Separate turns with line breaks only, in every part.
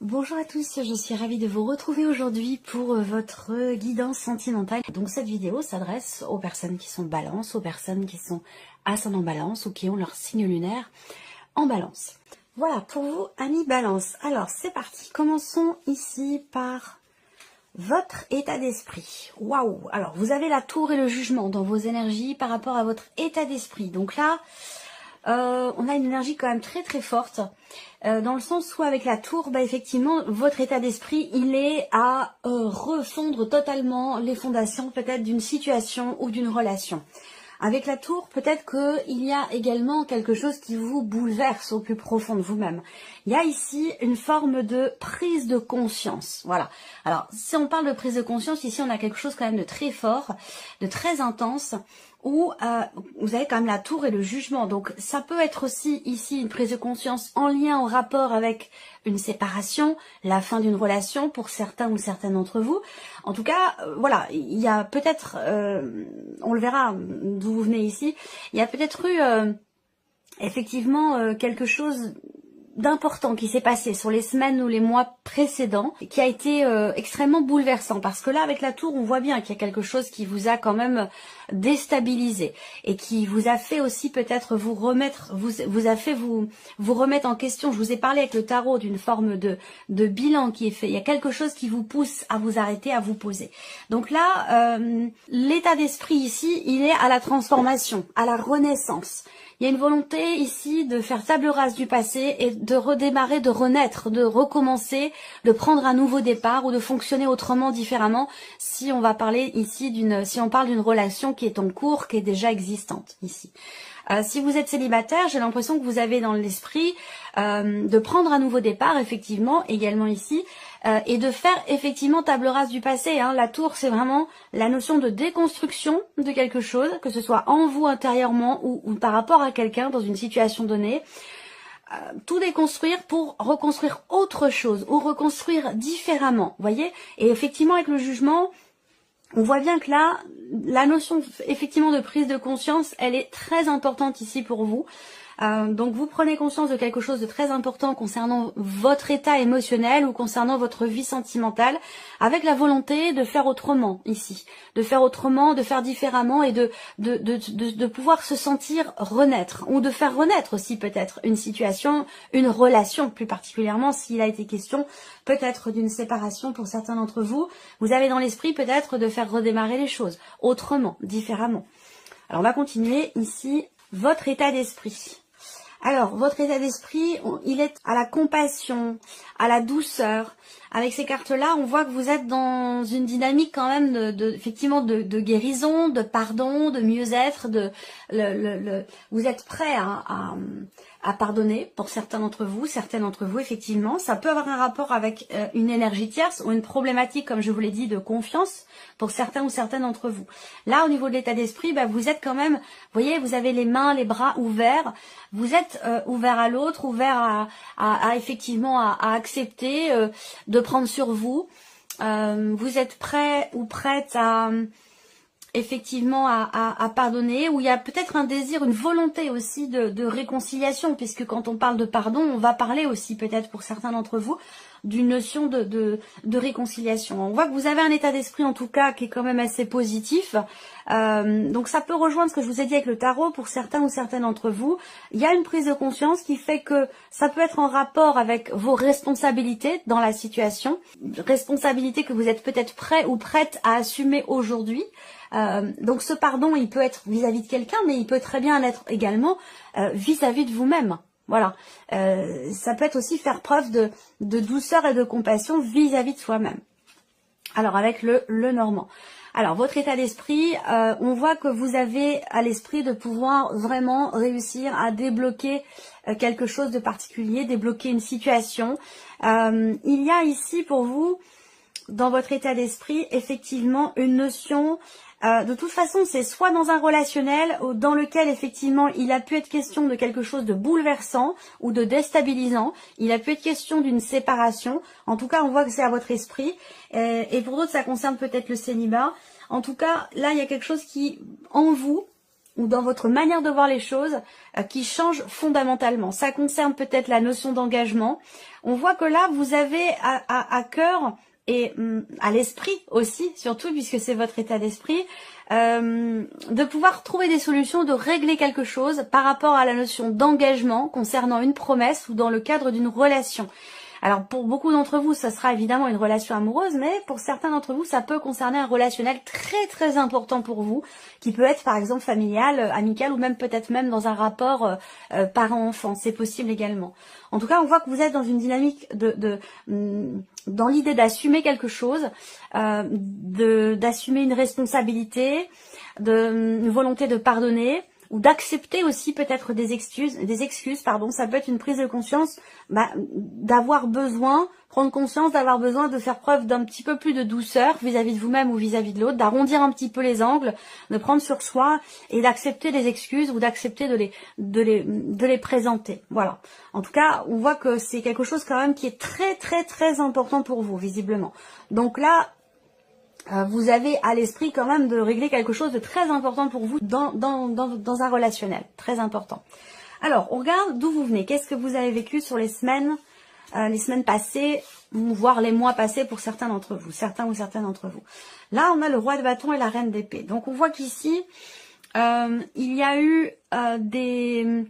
Bonjour à tous, je suis ravie de vous retrouver aujourd'hui pour votre guidance sentimentale. Donc cette vidéo s'adresse aux personnes qui sont balance, aux personnes qui sont ascendant balance ou qui ont leur signe lunaire en balance. Voilà, pour vous, amis balance. Alors c'est parti, commençons ici par votre état d'esprit. Waouh! Alors vous avez la tour et le jugement dans vos énergies par rapport à votre état d'esprit. Donc là, on a une énergie quand même très très forte, dans le sens où avec la tour, effectivement, votre état d'esprit, il est à refondre totalement les fondations peut-être d'une situation ou d'une relation. Avec la tour, peut-être qu'il y a également quelque chose qui vous bouleverse au plus profond de vous-même. Il y a ici une forme de prise de conscience. Voilà. Alors, si on parle de prise de conscience, ici on a quelque chose quand même de très fort, de très intense, où vous avez quand même la tour et le jugement. Donc ça peut être aussi ici une prise de conscience en lien, en rapport avec une séparation, la fin d'une relation pour certains ou certaines d'entre vous. En tout cas, voilà, il y a peut-être, on le verra d'où vous venez ici, il y a peut-être eu effectivement quelque chose d'important qui s'est passé sur les semaines ou les mois précédents, qui a été extrêmement bouleversant, parce que là avec la tour on voit bien qu'il y a quelque chose qui vous a quand même déstabilisé et qui vous a fait aussi peut-être vous remettre, vous a fait vous remettre en question. Je vous ai parlé avec le tarot d'une forme de bilan qui est fait. Il y a quelque chose qui vous pousse à vous arrêter, à vous poser. Donc là, l'état d'esprit ici, il est à la transformation, à la renaissance. Il y a une volonté ici de faire table rase du passé et de redémarrer, de renaître, de recommencer, de prendre un nouveau départ ou de fonctionner autrement, différemment, si on va parler ici si on parle d'une relation qui est en cours, qui est déjà existante ici. Si vous êtes célibataire, j'ai l'impression que vous avez dans l'esprit de prendre un nouveau départ, effectivement, également ici, et de faire effectivement table rase du passé. La tour, c'est vraiment la notion de déconstruction de quelque chose, que ce soit en vous intérieurement ou par rapport à quelqu'un dans une situation donnée. Tout déconstruire pour reconstruire autre chose ou reconstruire différemment, voyez. Et effectivement, avec le jugement, on voit bien que là, la notion effectivement de prise de conscience, elle est très importante ici pour vous. Donc vous prenez conscience de quelque chose de très important concernant votre état émotionnel ou concernant votre vie sentimentale, avec la volonté de faire autrement ici, de faire autrement, de faire différemment et de pouvoir se sentir renaître, ou de faire renaître aussi peut-être une situation, une relation plus particulièrement s'il a été question peut-être d'une séparation pour certains d'entre vous. Vous avez dans l'esprit peut-être de faire redémarrer les choses autrement, différemment. Alors on va continuer ici, votre état d'esprit. Alors, votre état d'esprit, il est à la compassion, à la douceur. Avec ces cartes-là, on voit que vous êtes dans une dynamique quand même effectivement de guérison, de pardon, de mieux-être. Vous êtes prêt à pardonner pour certains d'entre vous, certaines d'entre vous, effectivement. Ça peut avoir un rapport avec une énergie tierce ou une problématique, comme je vous l'ai dit, de confiance pour certains ou certaines d'entre vous. Là, au niveau de l'état d'esprit, vous êtes quand même, vous voyez, vous avez les mains, les bras ouverts. Vous êtes ouvert à l'autre, ouvert à effectivement à accepter de prendre sur vous. Vous êtes prêt ou prête à effectivement à pardonner, où il y a peut-être un désir, une volonté aussi de réconciliation, puisque quand on parle de pardon, on va parler aussi peut-être pour certains d'entre vous d'une notion de réconciliation. On voit que vous avez un état d'esprit en tout cas qui est quand même assez positif, donc ça peut rejoindre ce que je vous ai dit avec le tarot pour certains ou certaines d'entre vous. Il y a une prise de conscience qui fait que ça peut être en rapport avec vos responsabilités dans la situation, responsabilités que vous êtes peut-être prêt ou prête à assumer aujourd'hui. Donc ce pardon, il peut être vis-à-vis de quelqu'un, mais il peut très bien l'être également vis-à-vis de vous-même. Voilà, ça peut être aussi faire preuve de douceur et de compassion vis-à-vis de soi-même. Alors avec le normand. Alors votre état d'esprit, on voit que vous avez à l'esprit de pouvoir vraiment réussir à débloquer quelque chose de particulier, débloquer une situation. Il y a ici pour vous, dans votre état d'esprit, effectivement une notion. De toute façon, c'est soit dans un relationnel dans lequel effectivement il a pu être question de quelque chose de bouleversant ou de déstabilisant, il a pu être question d'une séparation, en tout cas on voit que c'est à votre esprit, et pour d'autres ça concerne peut-être le célibat. En tout cas, là il y a quelque chose qui, en vous, ou dans votre manière de voir les choses qui change fondamentalement. Ça concerne peut-être la notion d'engagement. On voit que là, vous avez à cœur et à l'esprit aussi, surtout puisque c'est votre état d'esprit, de pouvoir trouver des solutions, de régler quelque chose par rapport à la notion d'engagement concernant une promesse ou dans le cadre d'une relation. Alors pour beaucoup d'entre vous, ça sera évidemment une relation amoureuse, mais pour certains d'entre vous, ça peut concerner un relationnel très très important pour vous, qui peut être par exemple familial, amical ou même peut-être même dans un rapport parent-enfant, c'est possible également. En tout cas, on voit que vous êtes dans une dynamique dans l'idée d'assumer quelque chose, d'assumer une responsabilité, une volonté de pardonner, ou d'accepter aussi peut-être des excuses, ça peut être une prise de conscience d'avoir besoin, prendre conscience d'avoir besoin de faire preuve d'un petit peu plus de douceur vis-à-vis de vous-même ou vis-à-vis de l'autre, d'arrondir un petit peu les angles, de prendre sur soi et d'accepter les excuses ou d'accepter de les présenter. Voilà. En tout cas, on voit que c'est quelque chose quand même qui est très très très important pour vous, visiblement. Donc là, vous avez à l'esprit quand même de régler quelque chose de très important pour vous dans un relationnel, très important. Alors, on regarde d'où vous venez, qu'est-ce que vous avez vécu sur les semaines passées, voire les mois passés pour certains d'entre vous, certains ou certaines d'entre vous. Là, on a le roi de bâton et la reine d'épée. Donc, on voit qu'ici, il y a eu une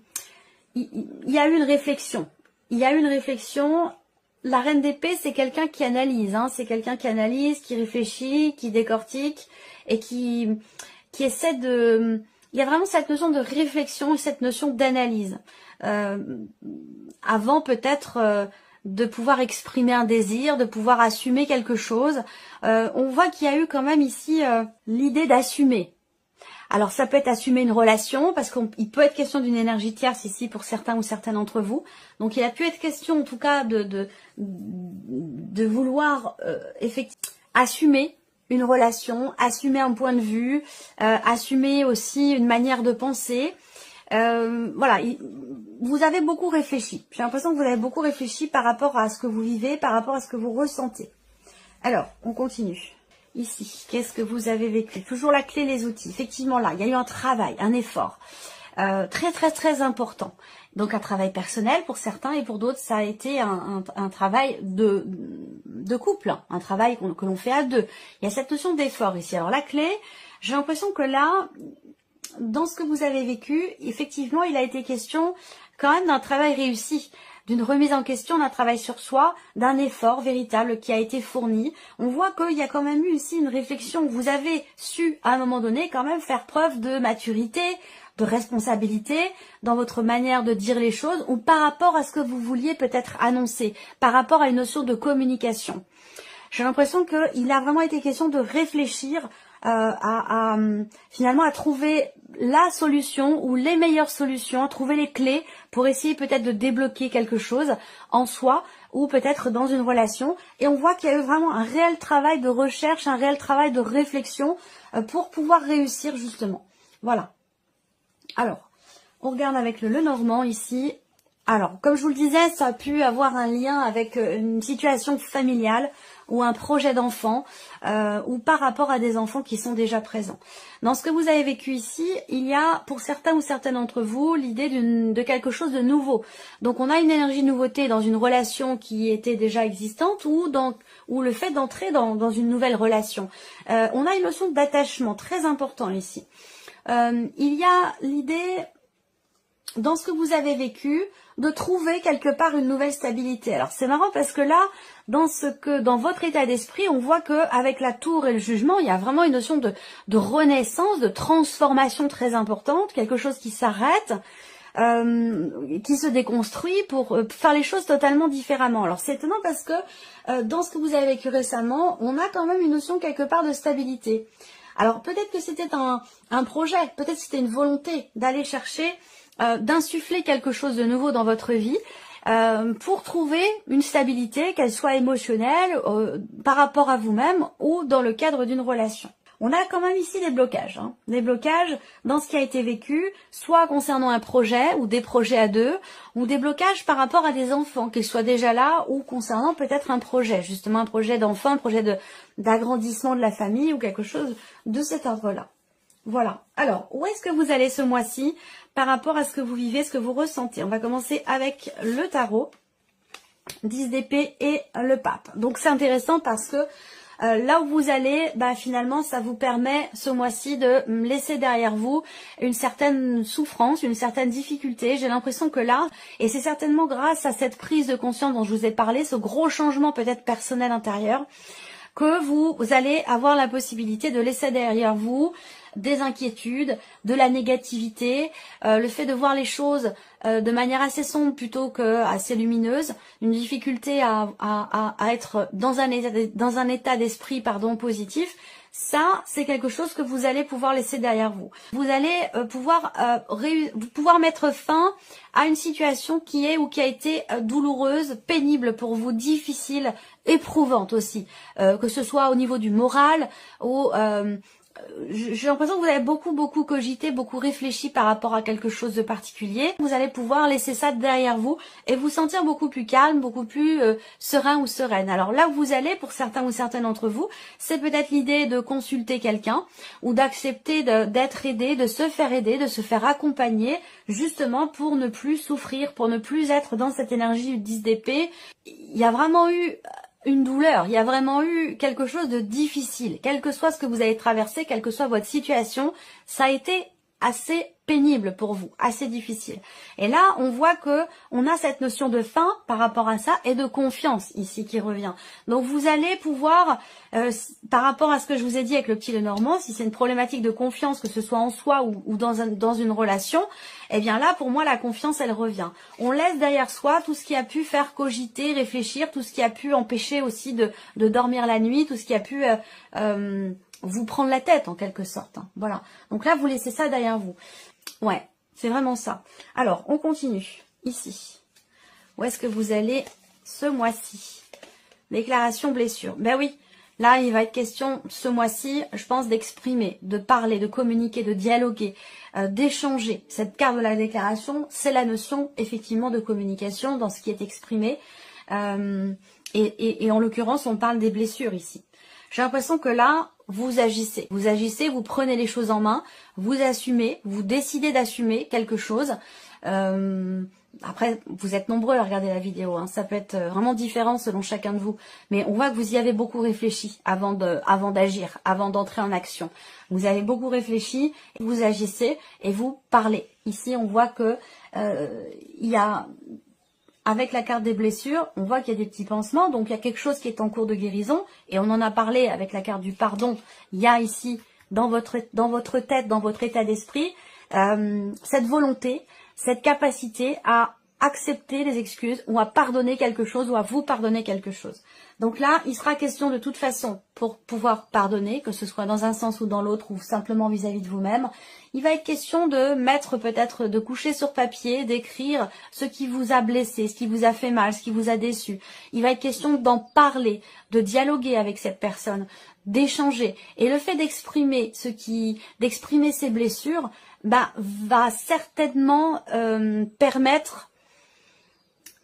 réflexion. Il y a eu une réflexion. La reine d'épée, c'est quelqu'un qui analyse, c'est quelqu'un qui analyse, qui réfléchit, qui décortique et qui essaie de... Il y a vraiment cette notion de réflexion et cette notion d'analyse. Avant peut-être de pouvoir exprimer un désir, de pouvoir assumer quelque chose. On voit qu'il y a eu quand même ici l'idée d'assumer. Alors ça peut être assumer une relation, parce qu'il peut être question d'une énergie tierce ici pour certains ou certaines d'entre vous. Donc il a pu être question en tout cas de vouloir effectivement assumer une relation, assumer un point de vue, assumer aussi une manière de penser. Voilà, vous avez beaucoup réfléchi. J'ai l'impression que vous avez beaucoup réfléchi par rapport à ce que vous vivez, par rapport à ce que vous ressentez. Alors, on continue. Ici, qu'est-ce que vous avez vécu? Toujours la clé, les outils. Effectivement, là, il y a eu un travail, un effort très, très, très important. Donc, un travail personnel pour certains et pour d'autres, ça a été un travail de couple, un travail que l'on fait à deux. Il y a cette notion d'effort ici. Alors, la clé, j'ai l'impression que là, dans ce que vous avez vécu, effectivement, il a été question quand même d'un travail réussi, d'une remise en question, d'un travail sur soi, d'un effort véritable qui a été fourni. On voit qu'il y a quand même eu ici une réflexion. Vous avez su, à un moment donné, quand même faire preuve de maturité, de responsabilité dans votre manière de dire les choses ou par rapport à ce que vous vouliez peut-être annoncer, par rapport à une notion de communication. J'ai l'impression qu'il a vraiment été question de réfléchir finalement à trouver la solution ou les meilleures solutions, à trouver les clés pour essayer peut-être de débloquer quelque chose en soi ou peut-être dans une relation. Et on voit qu'il y a eu vraiment un réel travail de recherche, un réel travail de réflexion pour pouvoir réussir justement. Voilà. Alors, on regarde avec le Lenormand ici. Alors, comme je vous le disais, ça a pu avoir un lien avec une situation familiale ou un projet d'enfant ou par rapport à des enfants qui sont déjà présents. Dans ce que vous avez vécu ici, il y a pour certains ou certaines d'entre vous l'idée de quelque chose de nouveau. Donc on a une énergie de nouveauté dans une relation qui était déjà existante ou le fait d'entrer dans une nouvelle relation. On a une notion d'attachement très important ici. Il y a l'idée, dans ce que vous avez vécu, de trouver quelque part une nouvelle stabilité. Alors c'est marrant parce que là, dans votre état d'esprit, on voit que avec la tour et le jugement, il y a vraiment une notion de renaissance, de transformation très importante, quelque chose qui s'arrête, qui se déconstruit pour faire les choses totalement différemment. Alors c'est étonnant parce que dans ce que vous avez vécu récemment, on a quand même une notion quelque part de stabilité. Alors peut-être que c'était un projet, peut-être que c'était une volonté d'aller chercher d'insuffler quelque chose de nouveau dans votre vie pour trouver une stabilité, qu'elle soit émotionnelle par rapport à vous-même ou dans le cadre d'une relation. On a quand même ici des blocages dans ce qui a été vécu, soit concernant un projet ou des projets à deux, ou des blocages par rapport à des enfants, qu'ils soient déjà là, ou concernant peut-être un projet, justement un projet d'enfant, un projet d'agrandissement de la famille ou quelque chose de cet ordre-là. Voilà. Alors, où est-ce que vous allez ce mois-ci par rapport à ce que vous vivez, ce que vous ressentez? On va commencer avec le tarot, 10 d'épée et le pape. Donc, c'est intéressant parce que là où vous allez, bah, finalement, ça vous permet ce mois-ci de laisser derrière vous une certaine souffrance, une certaine difficulté. J'ai l'impression que là, et c'est certainement grâce à cette prise de conscience dont je vous ai parlé, ce gros changement peut-être personnel intérieur, que vous allez avoir la possibilité de laisser derrière vous des inquiétudes, de la négativité, le fait de voir les choses de manière assez sombre plutôt que assez lumineuse, une difficulté à être dans un état d'esprit positif. Ça, c'est quelque chose que vous allez pouvoir laisser derrière vous. Vous allez pouvoir mettre fin à une situation qui est ou qui a été douloureuse, pénible pour vous, difficile, éprouvante aussi. Que ce soit au niveau du moral ou... j'ai l'impression que vous avez beaucoup cogité, beaucoup réfléchi par rapport à quelque chose de particulier. Vous allez pouvoir laisser ça derrière vous et vous sentir beaucoup plus calme, beaucoup plus serein ou sereine. Alors là où vous allez, pour certains ou certaines d'entre vous, c'est peut-être l'idée de consulter quelqu'un ou d'accepter d'être aidé, de se faire accompagner, justement pour ne plus souffrir, pour ne plus être dans cette énergie du 10 d'épée. Il y a vraiment eu une douleur, il y a vraiment eu quelque chose de difficile, quel que soit ce que vous avez traversé, quelle que soit votre situation, ça a été assez pénible pour vous, assez difficile. Et là, on voit que on a cette notion de fin par rapport à ça et de confiance ici qui revient. Donc vous allez pouvoir, par rapport à ce que je vous ai dit avec le petit Lenormand, si c'est une problématique de confiance, que ce soit en soi ou dans une relation, eh bien là, pour moi, la confiance, elle revient. On laisse derrière soi tout ce qui a pu faire cogiter, réfléchir, tout ce qui a pu empêcher aussi de dormir la nuit, tout ce qui a pu vous prendre la tête en quelque sorte. Hein. Voilà. Donc là, vous laissez ça derrière vous. Ouais, c'est vraiment ça. Alors, on continue. Ici. Où est-ce que vous allez ce mois-ci? Déclaration blessure. Ben oui, là, il va être question ce mois-ci, je pense, d'exprimer, de parler, de communiquer, de dialoguer, d'échanger. Cette carte de la déclaration, c'est la notion, effectivement, de communication dans ce qui est exprimé. Et en l'occurrence, on parle des blessures ici. J'ai l'impression que là, vous agissez, vous prenez les choses en main, vous assumez, vous décidez d'assumer quelque chose. Après, vous êtes nombreux à regarder la vidéo, hein. Ça peut être vraiment différent selon chacun de vous. Mais on voit que vous y avez beaucoup réfléchi avant d'agir, avant d'entrer en action. Vous avez beaucoup réfléchi, vous agissez et vous parlez. Ici, on voit que il y a... Avec la carte des blessures, on voit qu'il y a des petits pansements, donc il y a quelque chose qui est en cours de guérison, et on en a parlé avec la carte du pardon. Il y a ici, dans votre tête, dans votre état d'esprit, cette volonté, cette capacité à accepter les excuses, ou à pardonner quelque chose, ou à vous pardonner quelque chose. Donc là, il sera question de toute façon, pour pouvoir pardonner, que ce soit dans un sens ou dans l'autre, ou simplement vis-à-vis de vous-même, il va être question de mettre peut-être, de coucher sur papier, d'écrire ce qui vous a blessé, ce qui vous a fait mal, ce qui vous a déçu. Il va être question d'en parler, de dialoguer avec cette personne, d'échanger. Et le fait d'exprimer d'exprimer ces blessures, bah, va certainement permettre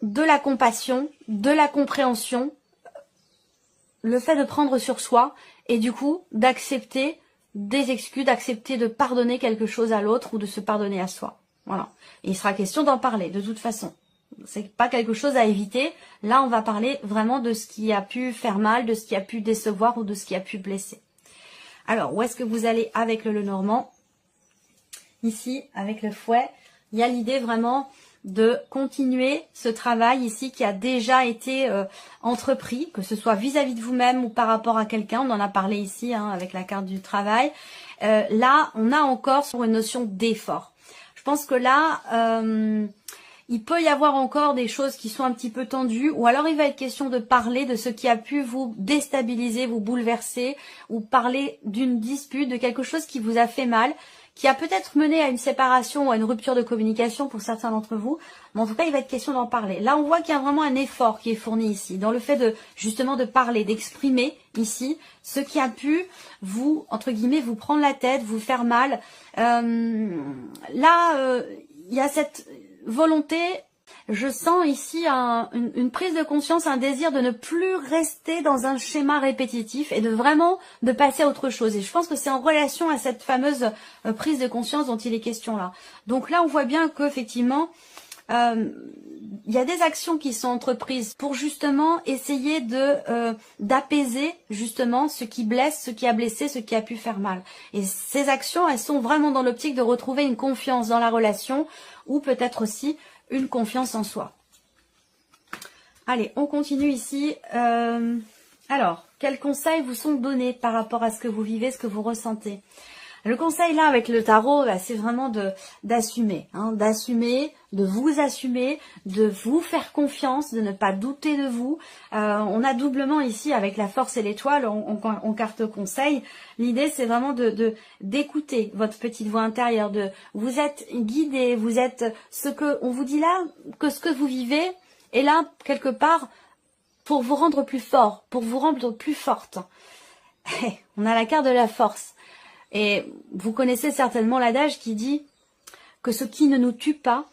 de la compassion, de la compréhension, le fait de prendre sur soi et du coup d'accepter des excuses, d'accepter de pardonner quelque chose à l'autre ou de se pardonner à soi. Voilà. Et il sera question d'en parler de toute façon. C'est pas quelque chose à éviter. Là, on va parler vraiment de ce qui a pu faire mal, de ce qui a pu décevoir ou de ce qui a pu blesser. Alors, où est-ce que vous allez avec le Lenormand? Ici, avec le fouet, il y a l'idée vraiment de continuer ce travail ici qui a déjà été entrepris, que ce soit vis-à-vis de vous-même ou par rapport à quelqu'un. On en a parlé ici hein, avec la carte du travail. Là, on a encore sur une notion d'effort. Je pense que là, il peut y avoir encore des choses qui sont un petit peu tendues, ou alors il va être question de parler de ce qui a pu vous déstabiliser, vous bouleverser, ou parler d'une dispute, de quelque chose qui vous a fait mal, qui a peut-être mené à une séparation ou à une rupture de communication pour certains d'entre vous, mais en tout cas, il va être question d'en parler. Là, on voit qu'il y a vraiment un effort qui est fourni ici, dans le fait de, justement, de parler, d'exprimer ici ce qui a pu vous, entre guillemets, vous prendre la tête, vous faire mal. Il y a cette volonté Je sens ici une prise de conscience, un désir de ne plus rester dans un schéma répétitif et de vraiment de passer à autre chose. Et je pense que c'est en relation à cette fameuse prise de conscience dont il est question là. Donc là, on voit bien qu'effectivement, il y a des actions qui sont entreprises pour justement essayer d'apaiser justement ce qui blesse, ce qui a blessé, ce qui a pu faire mal. Et ces actions, elles sont vraiment dans l'optique de retrouver une confiance dans la relation ou peut-être aussi une confiance en soi. Allez, on continue ici. Alors, quels conseils vous sont donnés par rapport à ce que vous vivez, ce que vous ressentez? Le conseil là avec le tarot, bah, c'est vraiment d'assumer, d'assumer, de vous faire confiance, de ne pas douter de vous. On a doublement ici avec la force et l'étoile en carte conseil. L'idée c'est vraiment d'écouter votre petite voix intérieure. Vous êtes guidé, vous êtes ce que on vous dit là, que ce que vous vivez est là quelque part pour vous rendre plus fort, pour vous rendre plus forte. On a la carte de la force. Et vous connaissez certainement l'adage qui dit que ce qui ne nous tue pas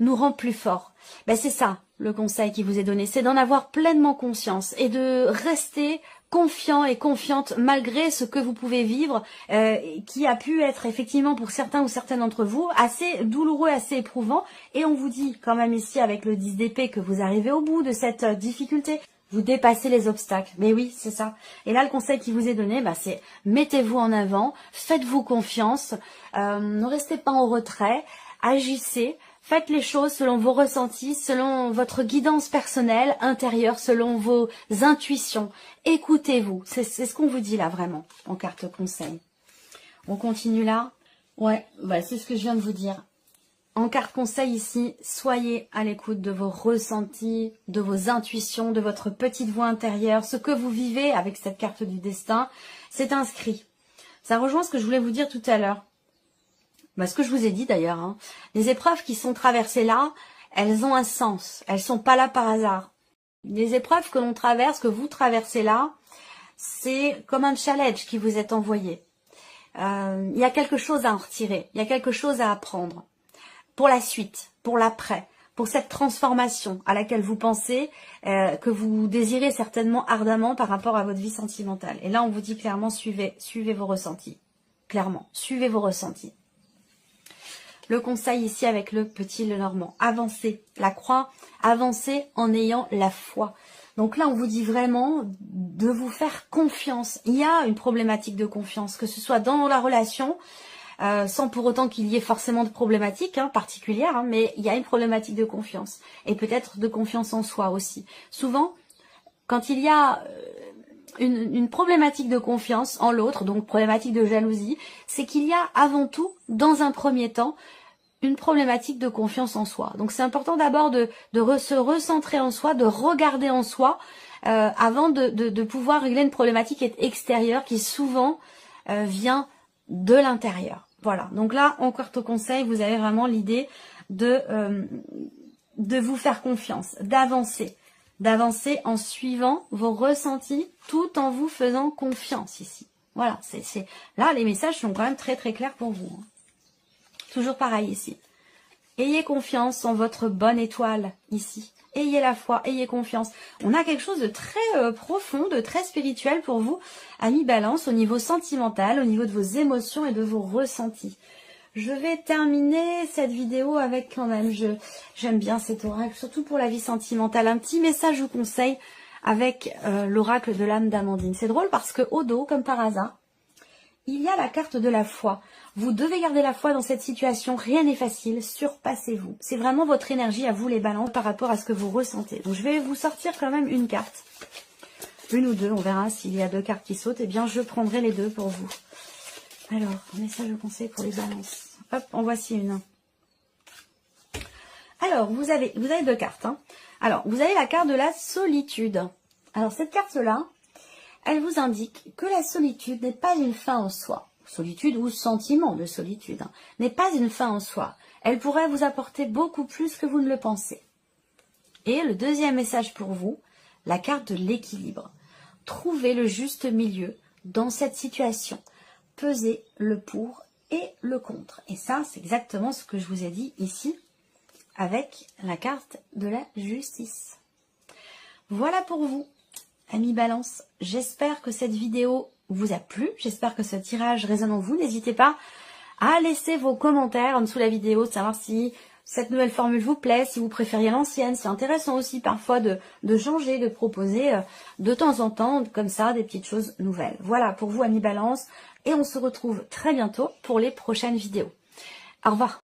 nous rend plus forts. Ben c'est ça le conseil qui vous est donné, c'est d'en avoir pleinement conscience et de rester confiant et confiante malgré ce que vous pouvez vivre, qui a pu être effectivement pour certains ou certaines d'entre vous assez douloureux, assez éprouvant. Et on vous dit quand même ici avec le 10 d'épée que vous arrivez au bout de cette difficulté. Vous dépassez les obstacles. Mais oui, c'est ça. Et là, le conseil qui vous est donné, bah, c'est mettez-vous en avant, faites-vous confiance, ne restez pas en retrait, agissez, faites les choses selon vos ressentis, selon votre guidance personnelle, intérieure, selon vos intuitions. Écoutez-vous. C'est ce qu'on vous dit là, vraiment, en carte conseil. On continue là. Ouais, bah, c'est ce que je viens de vous dire. En carte conseil ici, soyez à l'écoute de vos ressentis, de vos intuitions, de votre petite voix intérieure. Ce que vous vivez avec cette carte du destin, c'est inscrit. Ça rejoint ce que je voulais vous dire tout à l'heure. Bah, ce que je vous ai dit d'ailleurs. Les épreuves qui sont traversées là, elles ont un sens. Elles sont pas là par hasard. Les épreuves que l'on traverse, que vous traversez là, c'est comme un challenge qui vous est envoyé. Il y a quelque chose à en retirer. Il y a quelque chose à apprendre. Pour la suite, pour l'après, pour cette transformation à laquelle vous pensez, que vous désirez certainement ardemment par rapport à votre vie sentimentale. Et là, on vous dit clairement, suivez vos ressentis. Clairement, suivez vos ressentis. Le conseil ici avec le petit Lenormand, avancez, la croix, avancez en ayant la foi. Donc là, on vous dit vraiment de vous faire confiance. Il y a une problématique de confiance, que ce soit dans la relation, sans pour autant qu'il y ait forcément de problématiques particulières, mais il y a une problématique de confiance. Et peut-être de confiance en soi aussi. Souvent, quand il y a une problématique de confiance en l'autre, donc problématique de jalousie, c'est qu'il y a avant tout, dans un premier temps, une problématique de confiance en soi. Donc c'est important d'abord de se recentrer en soi, de regarder en soi, avant de pouvoir régler une problématique extérieure qui souvent vient de l'intérieur. Voilà, donc là, en carte conseil, vous avez vraiment l'idée de vous faire confiance, d'avancer en suivant vos ressentis, tout en vous faisant confiance ici. Voilà, là, les messages sont quand même très très clairs pour vous. Toujours pareil ici. Ayez confiance en votre bonne étoile ici. Ayez la foi, ayez confiance. On a quelque chose de très profond, de très spirituel pour vous, amis Balance, au niveau sentimental, au niveau de vos émotions et de vos ressentis. Je vais terminer cette vidéo avec quand même, j'aime bien cet oracle, surtout pour la vie sentimentale. Un petit message ou conseil avec l'oracle de l'âme d'Amandine. C'est drôle parce que au dos, comme par hasard, il y a la carte de la foi. Vous devez garder la foi dans cette situation. Rien n'est facile. Surpassez-vous. C'est vraiment votre énergie à vous les balances par rapport à ce que vous ressentez. Donc je vais vous sortir quand même une carte. Une ou deux. On verra s'il y a deux cartes qui sautent. Eh bien je prendrai les deux pour vous. Alors, message de conseil pour les balances. Hop, en voici une. Alors, vous avez deux cartes. Alors, vous avez la carte de la solitude. Alors cette carte-là, elle vous indique que la solitude n'est pas une fin en soi. Solitude ou sentiment de solitude n'est pas une fin en soi. Elle pourrait vous apporter beaucoup plus que vous ne le pensez. Et le deuxième message pour vous, la carte de l'équilibre. Trouvez le juste milieu dans cette situation. Pesez le pour et le contre. Et ça, c'est exactement ce que je vous ai dit ici avec la carte de la justice. Voilà pour vous, amis Balance. J'espère que cette vidéo vous a plu. J'espère que ce tirage résonne en vous. N'hésitez pas à laisser vos commentaires en dessous de la vidéo, savoir si cette nouvelle formule vous plaît, si vous préfériez l'ancienne. C'est intéressant aussi parfois de changer, de proposer de temps en temps, comme ça, des petites choses nouvelles. Voilà pour vous, amis Balance. Et on se retrouve très bientôt pour les prochaines vidéos. Au revoir.